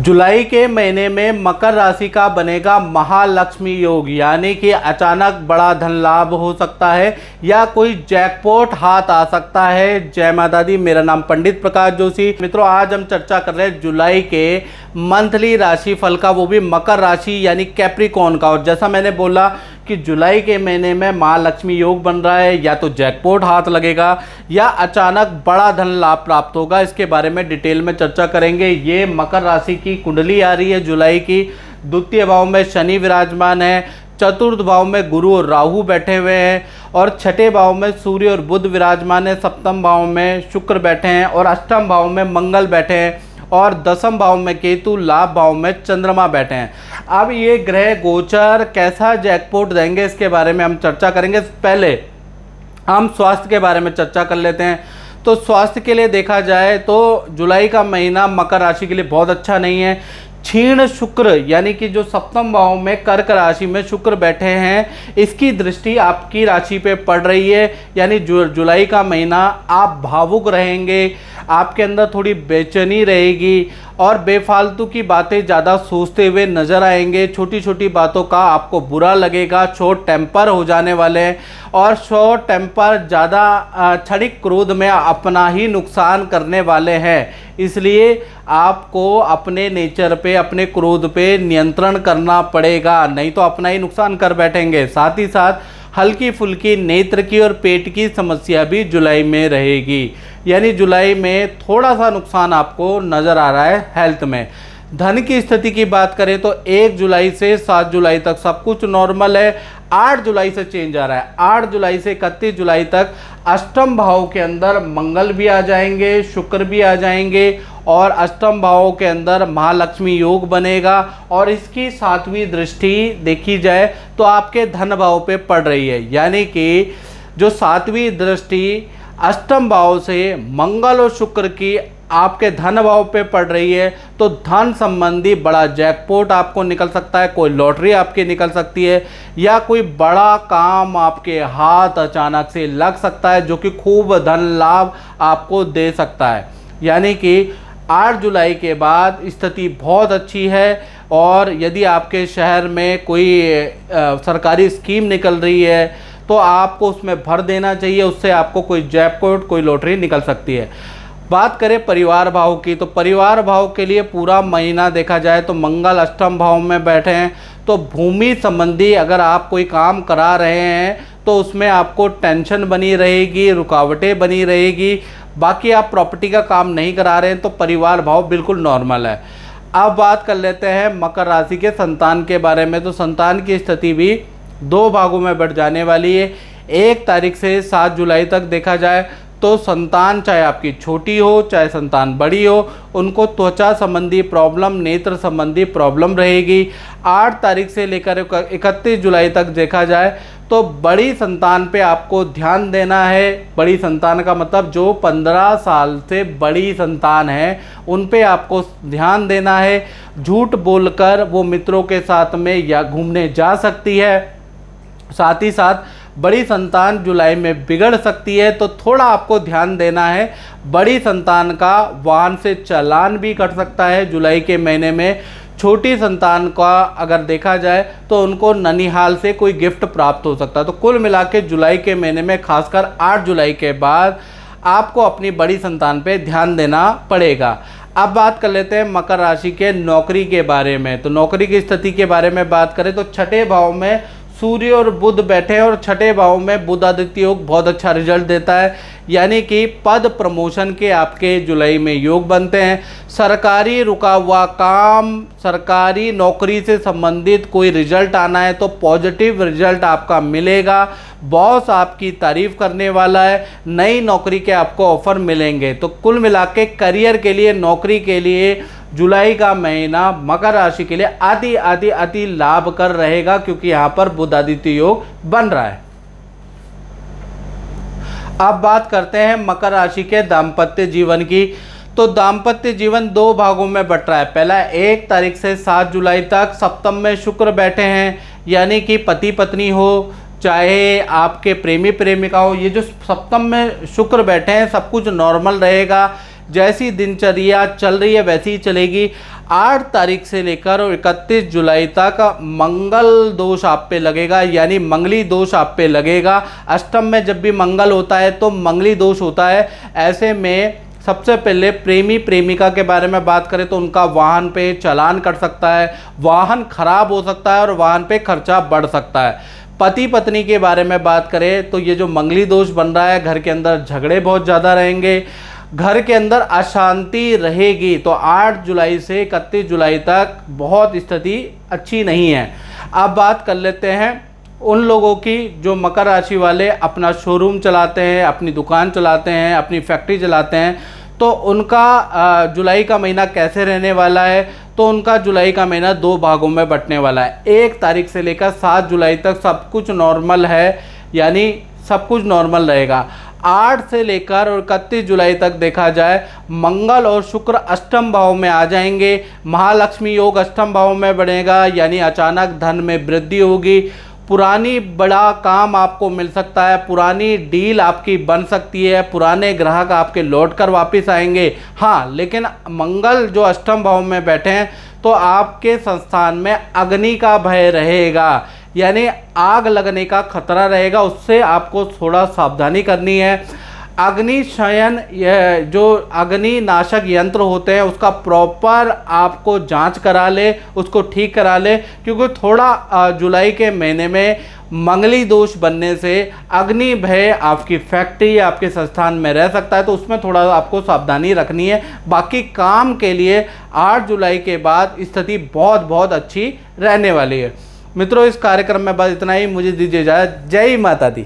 जुलाई के महीने में मकर राशि का बनेगा महालक्ष्मी योग, यानी कि अचानक बड़ा धन लाभ हो सकता है या कोई जैकपॉट हाथ आ सकता है। जय माता दी। मेरा नाम पंडित प्रकाश जोशी। मित्रों, आज हम चर्चा कर रहे हैं जुलाई के मंथली राशि फल का, वो भी मकर राशि यानी कैप्रिकॉर्न का। और जैसा मैंने बोला कि जुलाई के महीने में महालक्ष्मी योग बन रहा है, या तो जैकपॉट हाथ लगेगा या अचानक बड़ा धन लाभ प्राप्त होगा। इसके बारे में डिटेल में चर्चा करेंगे। ये मकर राशि की कुंडली आ रही है जुलाई की। द्वितीय भाव में शनि विराजमान है, चतुर्थ भाव में गुरु और राहु बैठे हुए हैं, और छठे भाव में सूर्य और बुध विराजमान है, सप्तम भाव में शुक्र बैठे हैं, और अष्टम भाव में मंगल बैठे हैं, और दसम भाव में केतु, लाभ भाव में चंद्रमा बैठे हैं। अब ये ग्रह गोचर कैसा जैकपॉट देंगे, इसके बारे में हम चर्चा करेंगे। पहले हम स्वास्थ्य के बारे में चर्चा कर लेते हैं। तो स्वास्थ्य के लिए देखा जाए तो जुलाई का महीना मकर राशि के लिए बहुत अच्छा नहीं है। क्षीण शुक्र यानी कि जो सप्तम भाव में कर्क राशि में शुक्र बैठे हैं, इसकी दृष्टि आपकी राशि पे पड़ रही है। यानी जुलाई का महीना आप भावुक रहेंगे, आपके अंदर थोड़ी बेचैनी रहेगी और बेफालतू की बातें ज़्यादा सोचते हुए नज़र आएंगे। छोटी छोटी बातों का आपको बुरा लगेगा, शॉर्ट टेम्पर हो जाने वाले हैं, और शॉर्ट टेम्पर ज़्यादा क्षणिक क्रोध में अपना ही नुकसान करने वाले हैं। इसलिए आपको अपने नेचर पे, अपने क्रोध पे नियंत्रण करना पड़ेगा, नहीं तो अपना ही नुकसान कर बैठेंगे। साथ ही साथ हल्की फुल्की नेत्र की और पेट की समस्या भी जुलाई में रहेगी। यानी जुलाई में थोड़ा सा नुकसान आपको नज़र आ रहा है हेल्थ में। धन की स्थिति की बात करें तो 1 जुलाई से 7 जुलाई तक सब कुछ नॉर्मल है। 8 जुलाई से चेंज आ रहा है। 8 जुलाई से 31 जुलाई तक अष्टम भाव के अंदर मंगल भी आ जाएंगे, शुक्र भी आ जाएंगे, और अष्टम भाव के अंदर महालक्ष्मी योग बनेगा। और इसकी 7वीं दृष्टि देखी जाए तो आपके धन भाव पे पड़ रही है। यानी कि जो 7वीं दृष्टि अष्टम भाव से मंगल और शुक्र की आपके धन भाव पे पड़ रही है, तो धन संबंधी बड़ा जैकपॉट आपको निकल सकता है, कोई लॉटरी आपकी निकल सकती है, या कोई बड़ा काम आपके हाथ अचानक से लग सकता है जो कि खूब धन लाभ आपको दे सकता है। यानी कि 8 जुलाई के बाद स्थिति बहुत अच्छी है। और यदि आपके शहर में कोई सरकारी स्कीम निकल रही है तो आपको उसमें भर देना चाहिए, उससे आपको कोई जैकपॉट, कोई लॉटरी निकल सकती है। बात करें परिवार भाव की, तो परिवार भाव के लिए पूरा महीना देखा जाए तो मंगल अष्टम भाव में बैठे हैं। तो भूमि संबंधी अगर आप कोई काम करा रहे हैं तो उसमें आपको टेंशन बनी रहेगी, रुकावटें बनी रहेगी। बाकी आप प्रॉपर्टी का काम नहीं करा रहे हैं तो परिवार भाव बिल्कुल नॉर्मल है। अब बात कर लेते हैं मकर राशि के संतान के बारे में। तो संतान की स्थिति भी 2 भागों में बढ़ जाने वाली है। 1 तारीख से 7 जुलाई तक देखा जाए तो संतान चाहे आपकी छोटी हो चाहे संतान बड़ी हो, उनको त्वचा संबंधी प्रॉब्लम, नेत्र संबंधी प्रॉब्लम रहेगी। 8 तारीख से लेकर 31 जुलाई तक देखा जाए तो बड़ी संतान पे आपको ध्यान देना है। बड़ी संतान का मतलब जो 15 साल से बड़ी संतान है, उन पे आपको ध्यान देना है। झूठ बोलकर वो मित्रों के साथ में या घूमने जा सकती है। साथ ही साथ बड़ी संतान जुलाई में बिगड़ सकती है, तो थोड़ा आपको ध्यान देना है। बड़ी संतान का वाहन से चालान भी कट सकता है जुलाई के महीने में। छोटी संतान का अगर देखा जाए तो उनको ननिहाल से कोई गिफ्ट प्राप्त हो सकता है। तो कुल मिला के जुलाई के महीने में खासकर 8 जुलाई के बाद आपको अपनी बड़ी संतान पे ध्यान देना पड़ेगा। अब बात कर लेते हैं मकर राशि के नौकरी के बारे में। तो नौकरी की स्थिति के बारे में बात करें तो छठे भाव में सूर्य और बुध बैठे हैं, और छठे भाव में बुध आदित्य योग बहुत अच्छा रिजल्ट देता है। यानी कि पद प्रमोशन के आपके जुलाई में योग बनते हैं। सरकारी रुका हुआ काम, सरकारी नौकरी से संबंधित कोई रिजल्ट आना है तो पॉजिटिव रिजल्ट आपका मिलेगा। बॉस आपकी तारीफ करने वाला है, नई नौकरी के आपको ऑफर मिलेंगे। तो कुल मिला के करियर के लिए, नौकरी के लिए जुलाई का महीना मकर राशि के लिए अति लाभकर रहेगा, क्योंकि यहाँ पर बुध आदित्य योग बन रहा है। अब बात करते हैं मकर राशि के दाम्पत्य जीवन की। तो दाम्पत्य जीवन 2 भागों में बट रहा है। पहला 1 तारीख से 7 जुलाई तक सप्तम में शुक्र बैठे हैं, यानी कि पति पत्नी हो चाहे आपके प्रेमी प्रेमिका हो, ये जो सप्तम में शुक्र बैठे हैं सब कुछ नॉर्मल रहेगा। जैसी दिनचर्या चल रही है वैसी ही चलेगी। 8 तारीख से लेकर और 31 जुलाई तक मंगल दोष आप पे लगेगा, यानी मंगली दोष आप पे लगेगा। अष्टम में जब भी मंगल होता है तो मंगली दोष होता है। ऐसे में सबसे पहले प्रेमी प्रेमिका के बारे में बात करें तो उनका वाहन पे चालान कट सकता है, वाहन खराब हो सकता है और वाहन पे खर्चा बढ़ सकता है। पति पत्नी के बारे में बात करें तो ये जो मंगली दोष बन रहा है, घर के अंदर झगड़े बहुत ज़्यादा रहेंगे, घर के अंदर अशांति रहेगी। तो 8 जुलाई से 31 जुलाई तक बहुत स्थिति अच्छी नहीं है। अब बात कर लेते हैं उन लोगों की जो मकर राशि वाले अपना शोरूम चलाते हैं, अपनी दुकान चलाते हैं, अपनी फैक्ट्री चलाते हैं, तो उनका जुलाई का महीना कैसे रहने वाला है। तो उनका जुलाई का महीना 2 भागों में बंटने वाला है। 1 तारीख से लेकर 7 जुलाई तक सब कुछ नॉर्मल है, यानी सब कुछ नॉर्मल रहेगा। 8 से लेकर और 31 जुलाई तक देखा जाए मंगल और शुक्र अष्टम भाव में आ जाएंगे। महालक्ष्मी योग अष्टम भाव में बढ़ेगा, यानी अचानक धन में वृद्धि होगी। पुरानी बड़ा काम आपको मिल सकता है, पुरानी डील आपकी बन सकती है, पुराने ग्राहक आपके लौट कर वापस आएंगे। हाँ, लेकिन मंगल जो अष्टम भाव में बैठे हैं तो आपके संस्थान में अग्नि का भय रहेगा, यानी आग लगने का खतरा रहेगा, उससे आपको थोड़ा सावधानी करनी है। अग्निशयन, यह जो अग्नि नाशक यंत्र होते हैं उसका प्रॉपर आपको जांच करा ले, उसको ठीक करा ले, क्योंकि थोड़ा जुलाई के महीने में मंगली दोष बनने से अग्नि भय आपकी फैक्ट्री या आपके संस्थान में रह सकता है, तो उसमें थोड़ा आपको सावधानी रखनी है। बाकी काम के लिए 8 जुलाई के बाद स्थिति बहुत बहुत अच्छी रहने वाली है। मित्रों, इस कार्यक्रम में बस इतना ही। मुझे दीजिए इजाज़त। जय माता दी।